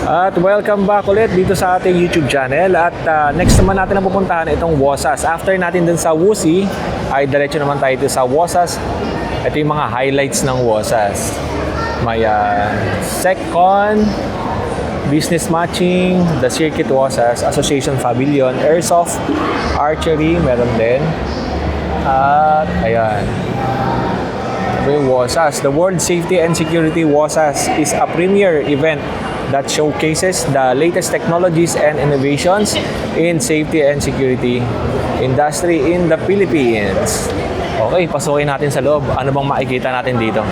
At welcome back ulit dito sa ating YouTube channel. At next naman natin ang pupuntahan itong Wosas. After natin dun sa Wusi, ay diretso naman tayo dito sa Wosas. Ito yung mga highlights ng Wosas. May SecCon, Business Matching, The Circuit Wosas, Association Pavilion, Airsoft, Archery, meron din. At ayan. Wosas. The World Safety and Security Wosas is a premier event that showcases the latest technologies and innovations in safety and security industry in the Philippines. Okay, pasukin natin sa loob. Ano bang makikita natin dito?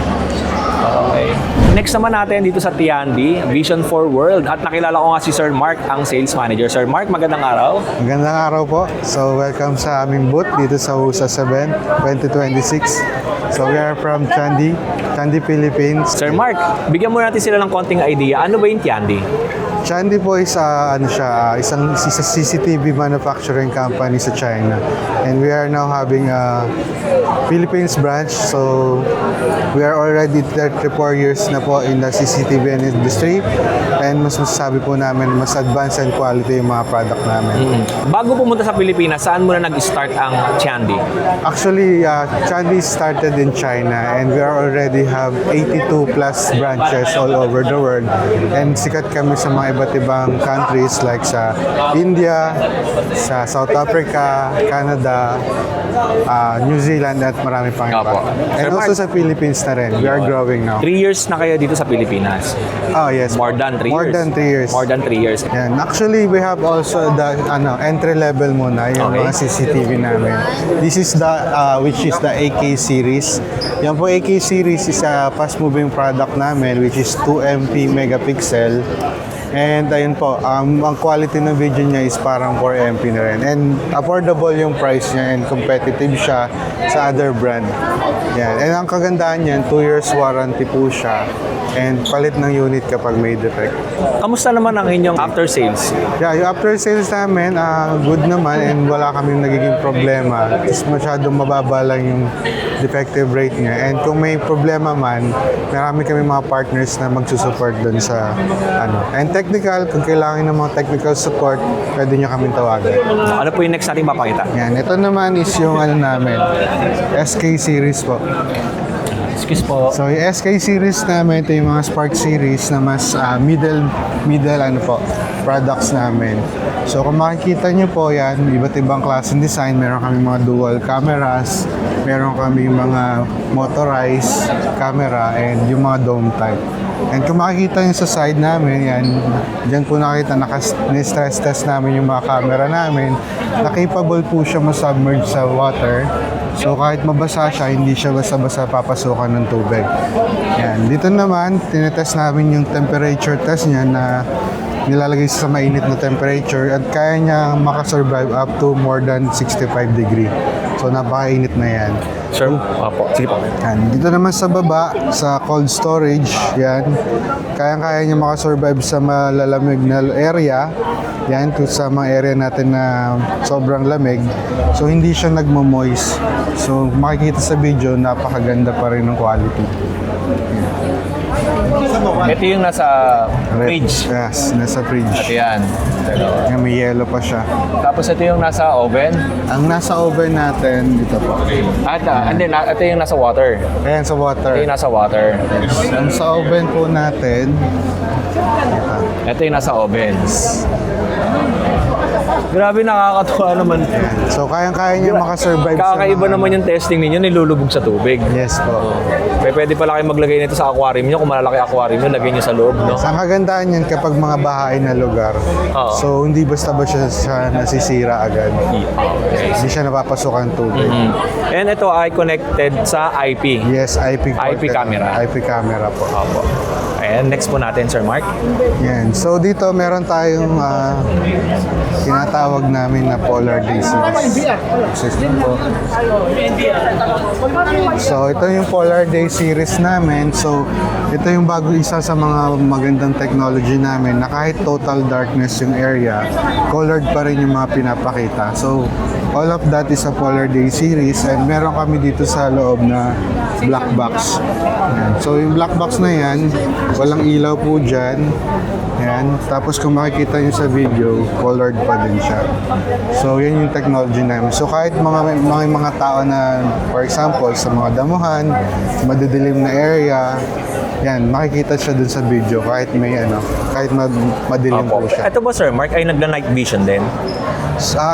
Okay. Next naman natin dito sa Tiandi, Vision for World. At nakilala ko nga si Sir Mark, ang sales manager. Sir Mark, magandang araw. Magandang araw po. So, welcome sa aming booth dito sa Wosas event 2026. So, we are from Tiandi, Philippines. Sir Mark, bigyan mo natin sila ng konting idea. Ano ba yung Tiandi? Tiandi po is isang CCTV manufacturing company sa China. And we are now having a Philippines branch. So, we are already 34 years na po in the CCTV industry. And mas masasabi po namin, mas advanced and quality yung mga product namin. Bago pumunta sa Pilipinas, saan muna nag-start ang Tiandi? Actually, Tiandi started in China and we already have 82 plus branches all over the world. And sikat kami sa mga iba't ibang countries like sa India, sa South Africa, Canada, New Zealand at marami pang iba. And Sir also Mark, sa Philippines na rin. We are growing now. 3 years na kayo dito sa Pilipinas. Oh, yes. More than 3 years. More than 3 years. More than 3 years. Yan. Actually, we have also the entry level muna, yung mga CCTV namin. This is the which is the AK series. Yan po, AK series is a fast moving product namin which is 2MP megapixel. And ayun po, ang quality ng video niya is parang 4MP na rin. And affordable yung price niya and competitive siya sa other brand. Yan. And ang kagandahan niyan, 2 years warranty po siya. And palit ng unit kapag may defect. Kamusta naman ang inyong after sales? Yeah, yung after sales namin, good naman and wala kaming nagiging problema. Just masyadong mababa lang yung defective rate niya. And kung may problema man, marami kami mga partners na magsusupport dun sa ano. And technical, kung kailangan ng mga technical support, pwede nyo kaming tawagan. Ano po yung next natin mapakita? Yan, ito naman is yung ano namin, SK series po. Excuse po. So yung SK series namin, ito yung mga Spark series na mas middle ano po, products namin. So kung makikita nyo po yan, iba't ibang klaseng design. Meron kami mga dual cameras, meron kami mga motorized camera, and yung mga dome type. And kung makikita nyo sa side namin, yan, dyan po nakita, ni-stress test namin yung mga camera namin, na capable po siya ma-submerge sa water. So kahit mabasa siya, hindi siya basta-basta papasukan ng tubig. Yan. Dito naman, tinetest namin yung temperature test niya na nilalagay sa mainit na temperature at kaya niya makasurvive up to more than 65 degree. So napakainit na yan. Sir, opo. Sige po. Yan. Dito naman sa baba, sa cold storage, yan. Kaya niya makasurvive sa malalamig na area. Yan, sa mga area natin na sobrang lamig. So, hindi siya nagmo-moist. So, makikita sa video, napakaganda pa rin ng quality. Ito yung nasa fridge. Yes, nasa fridge. Ito yan. Yan, may yellow pa siya. Tapos ito yung nasa oven. Ang nasa oven natin, dito po. At and then, ito yung nasa water. Ayan, sa water. Ito yung nasa water. Ang sa oven po natin, Ito yung nasa oven. Grabe, nakakatuwa naman. so kayang-kaya niya makasurvive Kakaiba mga- naman yung testing ninyo, nilulubog sa tubig. Yes po. Pwede pala kayo maglagay nito sa aquarium nyo. Kung malalaki aquarium nyo, lagay nyo sa loob, no? Ang kagandaan yan kapag mga bahay na lugar. Oo. So, hindi basta-basta siya nasisira agad. Okay. Hindi siya napapasukan ng tubig. And ito ay connected sa IP. Yes, IP camera. IP camera po. Opo. And next po natin, Sir Mark. Yan. So, dito meron tayong tinatawag namin na Polar Day series. System po. So, ito yung Polar Day series namin. So, ito yung isa sa mga magandang technology namin na kahit total darkness yung area, colored pa rin yung mga pinapakita. So, all of that is a Polar Day series and meron kami dito sa loob na black box. Yan. So, yung black box na yan, Walang ilaw po dyan. Yan. Tapos kung makikita nyo sa video, colored pa din siya. So, yan yung technology namin. So, kahit mga tao na, for example, sa mga damuhan, madidilim na area, yan, makikita siya dun sa video kahit may kahit madilim po siya. Ito ba, Sir Mark, ay nagla-night vision din?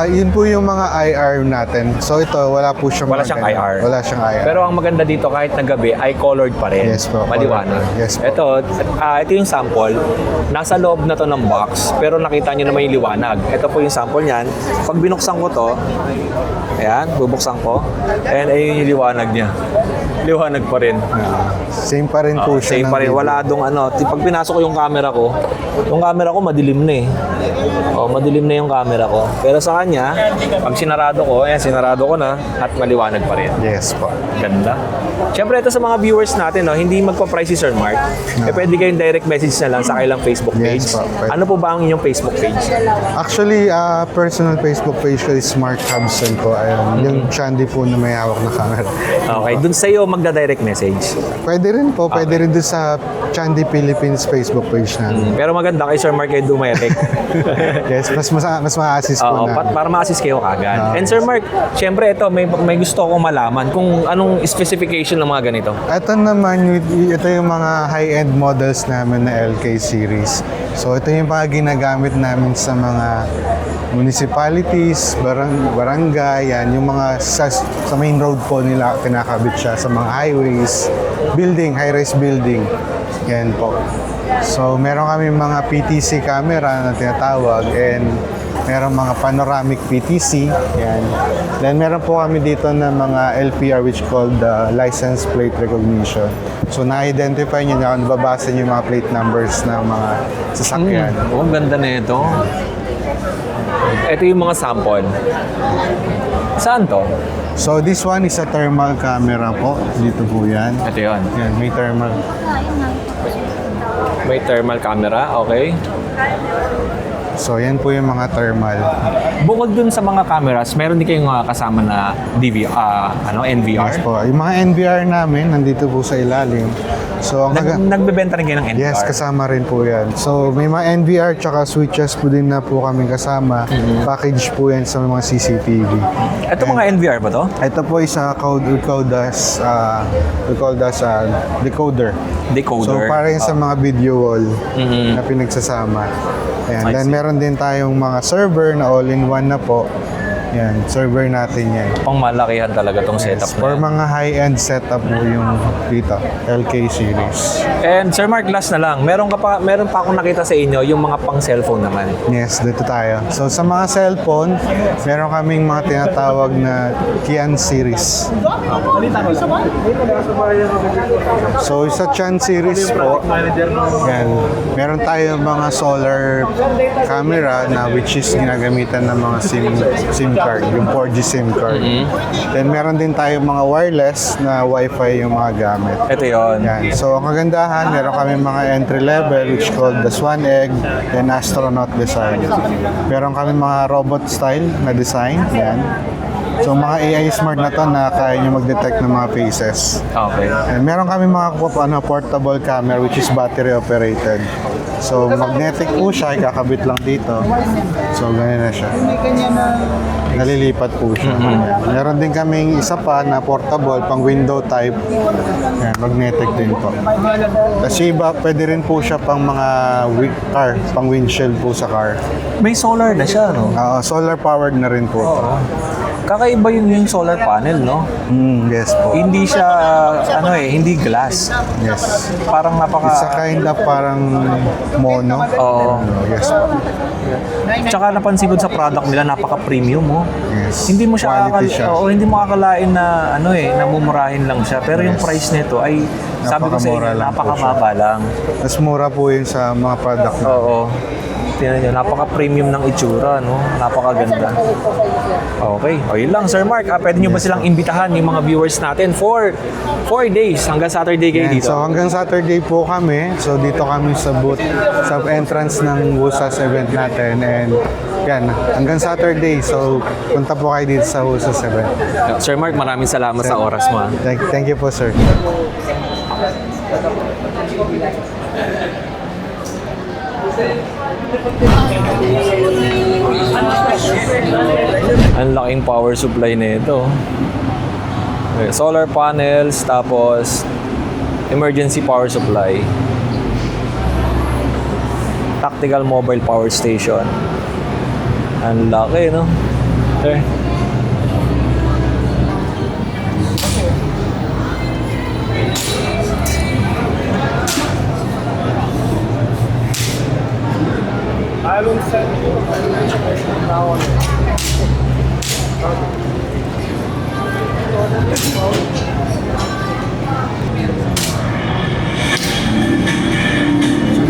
Yun po yung mga IR natin. So ito, wala po siyang Wala siyang IR. Wala siyang IR. Pero ang maganda dito, kahit na gabi, ay colored pa rin. Yes po, Maliwanag. colored. Yes po. Ito yung sample. Nasa loob na to ng box, pero nakita nyo naman yung liwanag. Ito po yung sample niyan. Pag binuksan ko to, ayan, bubuksan ko. Ayan, ayun yung liwanag niya. Liwanag pa rin. Same pa rin po siya. Same pa rin. Wala dong pag pinasok ko yung camera ko madilim na eh. Madilim na yung camera ko. Pero sa kanya, pag sinarado ko na at maliwanag pa rin. Yes po. Ganda. Siyempre, ito sa mga viewers natin, hindi magpa-price si Sir Mark. Pwede kayong direct message na lang sa kailang Facebook page. Yes po, pwede. Ano po ba ang inyong Facebook page? Actually, personal Facebook page ko is Mark Hubson po. Ayun, yung Chandy po na may hawak na camera. Okay, dun sa iyo magda-direct message. Pwede rin po. Pwede rin doon sa Chandy Philippines Facebook page natin. Pero maganda kay Sir Mark kayo dumirect. Yes, mas ma-assist po na. Para ma-assist kayo kagad. And Sir Mark, syempre ito, may gusto akong malaman kung anong specification ng mga ganito. Ito naman, ito yung mga high-end models namin na LK series. So ito yung mga ginagamit namin sa mga municipalities, barangay, yan, yung mga sa main road po nila kinakabit siya sa mga highways, building, high-rise building. Yan po. So meron kami mga PTC camera na tinatawag and meron mga panoramic PTC. Yan. Then meron po kami dito na mga LPR which called license plate recognition. So na-identify nyo na, nababasa nyo yung mga plate numbers ng mga sasakyan. Ang ganda na ito. Ito yung mga sample. Saan to? So this one is a thermal camera po. Dito po yan. Ito yun. Yan, may thermal. May thermal camera, okay. So yan po yung mga thermal. Bukod dun sa mga cameras, meron din kayong kasama na NVR? Yes po. Yung mga NVR namin, nandito po sa ilalim. So, Nagbebenta rin kayo ng NVR? Yes, kasama rin po yan. So, may mga NVR tsaka switches po din na po kami kasama. Package po yan sa mga CCTV. Ito mga NVR ba to? Ito po is we call das decoder. Decoder. So, para yun sa mga video wall na pinagsasama. Ayan. Then, meron din tayong mga server na all-in-one na po. Yan, server natin yan. Pang malakihan talaga tong setup na For yan. mga high-end setup mo yung dito, LK series. And Sir Mark, last na lang. Meron pa akong nakita sa inyo yung mga pang cellphone naman. Yes, dito tayo. So sa mga cellphone, meron kaming mga tinatawag na Kian series. So sa Kian series po, yan, meron tayo mga solar camera na which is ginagamitan ng mga SIM card, yung 4G SIM card. Then meron din tayo mga wireless na Wi-Fi yung mga gamit. Ito yon. Yan. So, ang kagandahan, meron kami mga entry level which called the Swan Egg and astronaut design. Meron kami mga robot style na design. Yan. So, mga AI smart na to na kaya nyo mag-detect ng mga faces. Okay. And meron kami mga portable camera which is battery operated. So, magnetic po siya, ikakabit lang dito. So, ganyan na siya. Nalilipat po siya. Meron din kaming isa pa na portable, pang window type. Yan, magnetic din po. Kasi iba, pwede rin po siya pang mga car, pang windshield po sa car. May solar na siya, no? Solar powered na rin po. Kakaiba yung solar panel, no? Yes po. Hindi siya, hindi glass. Yes. Parang It's a kind of parang mono. Oo. Yes po. Tsaka napansin ko sa product nila, napaka-premium, oh. Yes. Hindi mo siya Quality siya. hindi mo akalain na namumurahin lang siya. Pero yung price nito ay sabi ko sa inyo, Napakamura lang po napakamaba lang. Mas mura po yun sa mga product na. Oo. Tingnan nyo, napaka-premium ng itsura, no? Napakaganda. Okay. O yun lang, Sir Mark. Pwede nyo ba silang imbitahan yung mga viewers natin for 4 days hanggang Saturday kayo Yan. dito? So hanggang Saturday po kami. So dito kami sa booth, sa entrance ng WUSAS event natin. And yan, hanggang Saturday. So punta po kayo dito sa WUSAS event. Sir Mark, maraming salamat sa oras mo. Thank you po, sir. Ang laking power supply nito. Okay, solar panels, tapos emergency power supply. Tactical mobile power station. Ang laki, no? Okay.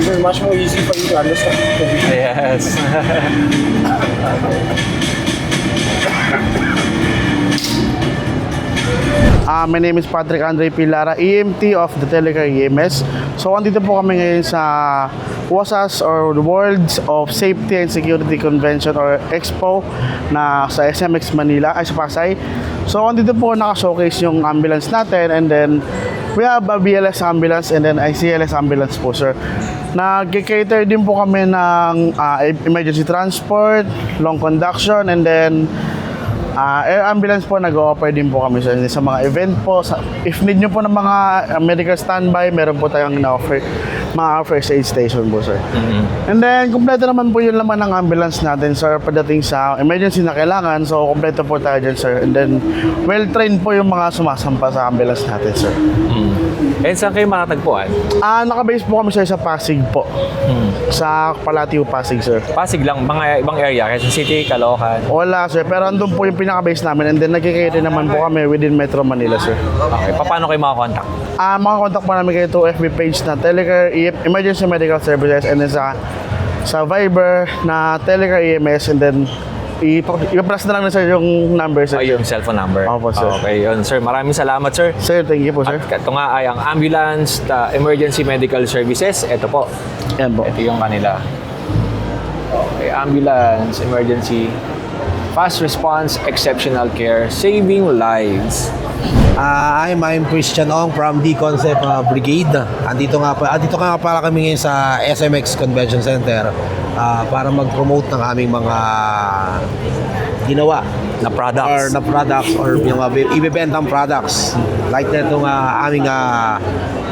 So much more easy for you to understand. Yes. My name is Patrick Andre Pilara, EMT of the Telecar EMS. So, andito po kami ngayon sa WOSAS or the Worlds of Safety and Security Convention or Expo na sa SMX Manila, ay sa Pasay. So, andito po naka-showcase yung ambulance natin, and then we have a BLS ambulance and then ICLS ambulance po, sir. Nag-cater din po kami ng emergency transport, long conduction, and then air ambulance po, nag-o-offer din po kami sa mga event po. If need nyo po ng mga medical standby, meron po tayong na-offer, mga first aid station po, sir. And then, kumpleto naman po yung laman ng ambulance natin, sir, pagdating sa emergency na kailangan. So, kumpleto po tayo dyan, sir. And then, well-trained po yung mga sumasampa sa ambulance natin, sir. And saan kayo matatagpuan? Naka-base po kami, sir, sa Pasig po. Sa Palatio, Pasig, sir. Pasig lang, mga ibang area, Quezon City, Caloocan. Wala, sir. Pero andun po yung pinaka-base namin. And then, nagkikita naman po kami within Metro Manila, sir. Okay, paano kayo makakontakt? Mga contact po namin kayo to FB page na Telecar Emergency Medical Services, and then sa Viber na Telecar EMS, and then i-press na lang na, sir, yung number, sir. Ay, yung cellphone number. Opo, sir. Okay, yun, sir. Maraming salamat, sir. Sir, thank you po, sir. At ito nga ay ang Ambulance Emergency Medical Services. Ito po. Yan po. Ito yung kanila. Okay, Ambulance Emergency Fast Response Exceptional Care Saving Lives. I'm Christian Ong from D Concept Brigade. Andito nga pala kami ngayon sa SMX Convention Center para mag-promote ng aming mga ginawa Na products. or yung mga ibebentang products. Like nitong aming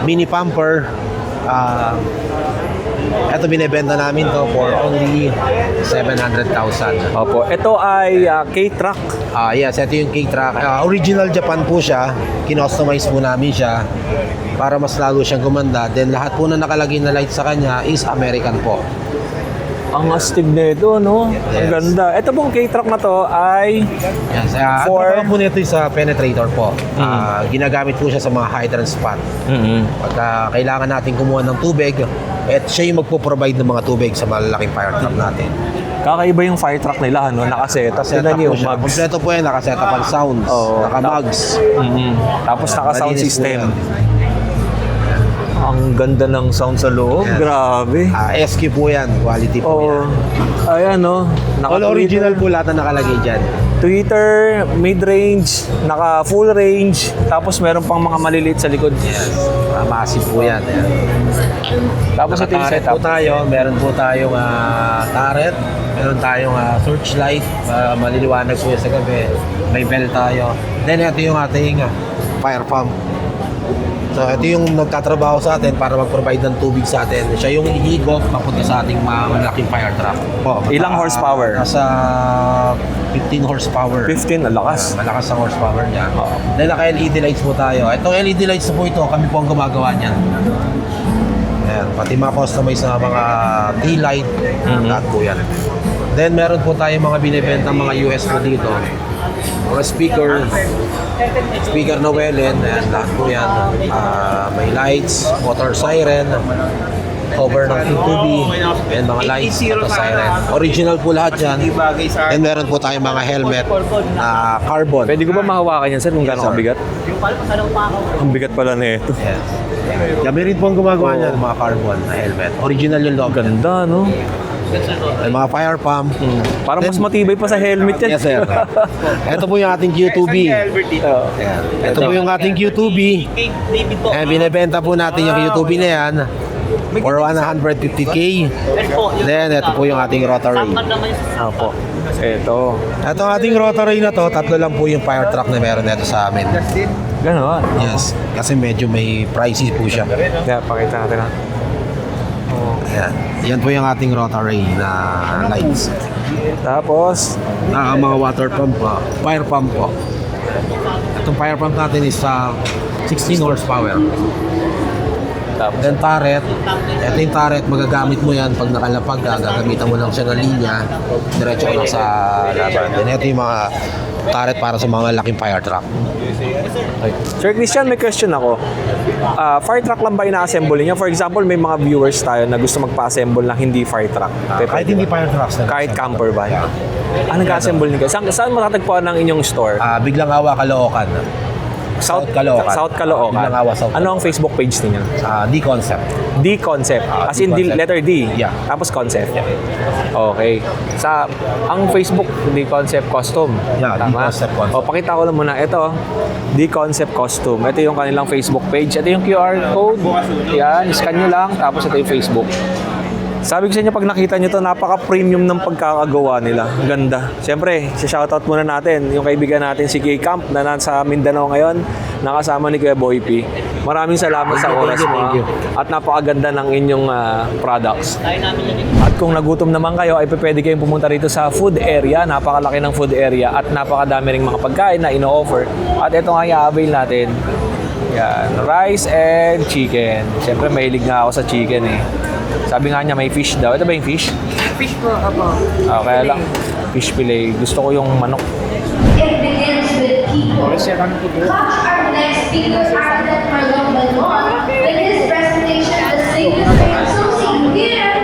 mini pumper. Ito binebenta namin to for only 700,000. Opo. Ito ay K-Truck. Yes, ito yung K-Truck. Original Japan po siya. Kinostomize po namin siya para mas lalo siyang gumanda. Then lahat po na nakalagay na light sa kanya is American po. Ang astig nito, no? Ang Yes. ganda. Ito pong K-Truck na to ay Yes, For- ang trabaho po nito is sa penetrator po. Ginagamit po siya sa mga hydrant spot. Pagka kailangan natin kumuha ng tubig, siya yung magpo-provide ng mga tubig sa malalaking fire truck natin. kakaiba yung fire truck nila, no? Nakasetup. Nakasetup Tingnan niyo po yung siya. mugs. Kompleto po yan, nakasetup ang sounds, Oo. naka-mugs. Tapos naka-sound Malinis po system. yan. Ang ganda ng sound sa loob. Yes. Grabe. SQ po yan, quality po Oh, yan. ayan, no? All original po lahat na nakalagay dyan. Tweeter, mid-range, naka full range, tapos meron pang mga maliliit sa likod. Yes. Massive po yan. Ayan. Tapos ito yung Naka-turret setup. po tayo, meron po tayong turret, meron tayong searchlight, maliliwanag po yan sa gabi. May bell tayo. Then ito yung ating fire pump. So ito yung nagtatrabaho sa atin para mag-provide ng tubig sa atin. Siya yung ihigop papunta sa ating malaking fire truck. Po, Ilang horsepower? Nasa 15 horsepower. 15, ang lakas. Malakas ang horsepower niya. Then naka-LED lights po tayo. Itong LED lights na po ito, kami po ang gumagawa niyan. Ayan, pati mga customize na mga T-light, lahat po yan. Then meron po tayo mga binibenta mga US po dito. Mga speaker Noellen, ayan, lahat po yan. May lights, motor siren, cover ng T2B, and mga lights, motor siren. Original po lahat yan. And meron po tayong mga helmet na carbon. Pwede ko ba mahawakan yan, sir, kung gano'ng sir. kabigat? Ang bigat pala nito. Yes. Kami rin po ang gumagawa niyan, mga carbon na helmet. Original yung loob. Ganda, no? May mga fire pump. Parang mas matibay pa sa helmet yan. Yes, sir. Ito po yung ating Q2B. Ito po yung ating Q2B. Binibenta po natin yung Q2B na yan. for 150k. Then, ito po yung ating rotary. Opo. Ito. Ito ang ating rotary na to, tatlo lang po yung fire truck na meron nito sa amin. Ganon. Yes, kasi medyo may pricey po siya. Kaya pakita natin ha. Ayan. Yan po yung ating rotary na lights. Tapos, Mga water pump po, fire pump po. Itong fire pump natin is 16 horsepower. Then turret, ito yung turret, magagamit mo yan pag nakalapag ka, gagamitan mo lang siya ng linya, diretso lang sa laban. Then ito yung mga turret para sa mga laking fire truck. Sir Christian, may question ako. Fire truck lang ba ina-assemble niya? For example, may mga viewers tayo na gusto magpa-assemble ng hindi fire truck. Kahit hindi fire trucks na. Kahit camper van. Nag-assemble niyo? Saan matatagpuan ng inyong store? Biglang Awa, Caloocan. South Caloocan. South Caloocan. Biglang Awa, South Ano ang Facebook page ninyo? D-Concept. D Concept. As in D-Concept. letter D. Yeah. Tapos concept. Okay. Ang Facebook D Concept Custom. Yeah, Tama? D-Concept Custom. Pakita ko lang muna ito. D Concept Custom. Ito yung kanilang Facebook page. Ito yung QR code. Yan, scan nyo lang tapos ito yung Facebook. Sabi ko sa inyo, pag nakita nyo to, napaka-premium ng pagkakagawa nila. Ganda. Siyempre, shoutout muna natin yung kaibigan natin si K-Camp na nasa Mindanao ngayon, nakasama ni Kuya Boy P. Maraming salamat sa oras mo. At napakaganda ng inyong products. At kung nagutom naman kayo, ay pwede kayong pumunta rito sa food area. Napakalaki ng food area at napakadami ring mga pagkain na ino-offer. At ito nga i-avail natin. Yan, rice and chicken. Siyempre, mahilig nga ako sa chicken eh. Sabi nga niya may fish daw. Ito ba yung fish? Fish po, apo. Okay lang. Fish fillet. Gusto ko yung manok. It begins with people. Our next speakers are the Marlon Balon. In his presentation, the singers are associated here.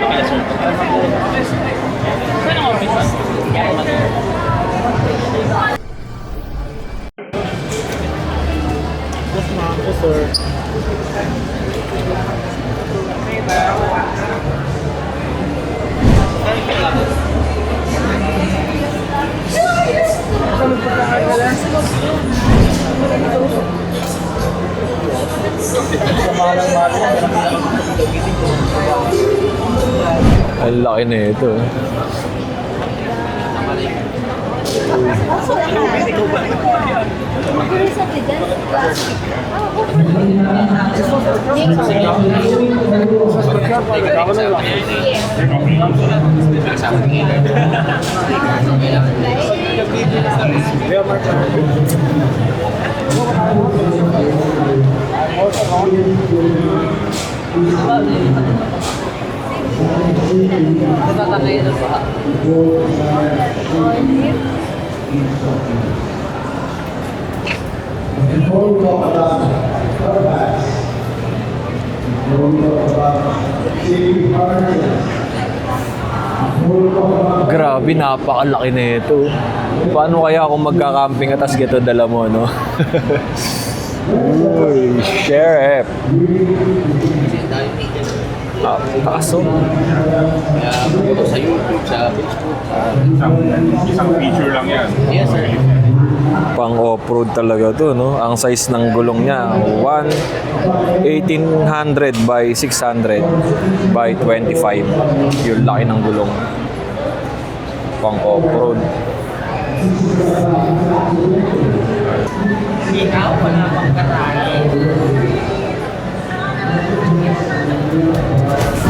Ang laki na ito. Grabe, napakalaki na ito. Paano kaya kung magka-camping at tas gito dala mo, no? Uy, sheriff. Taas, oh. Sa YouTube, sa Facebook. Isang feature lang yan. Yes, sir. Pang off-road talaga to, no? Ang size ng gulong niya, 1800 by 600 by 25. Yung laki ng gulong. Pang off-road. Ikaw, wala pang karali.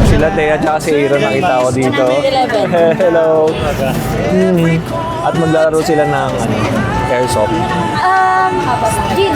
Sila Thea at si Aaron nakita ko dito. Hello. At maglalaro sila ng airsoft. Gin.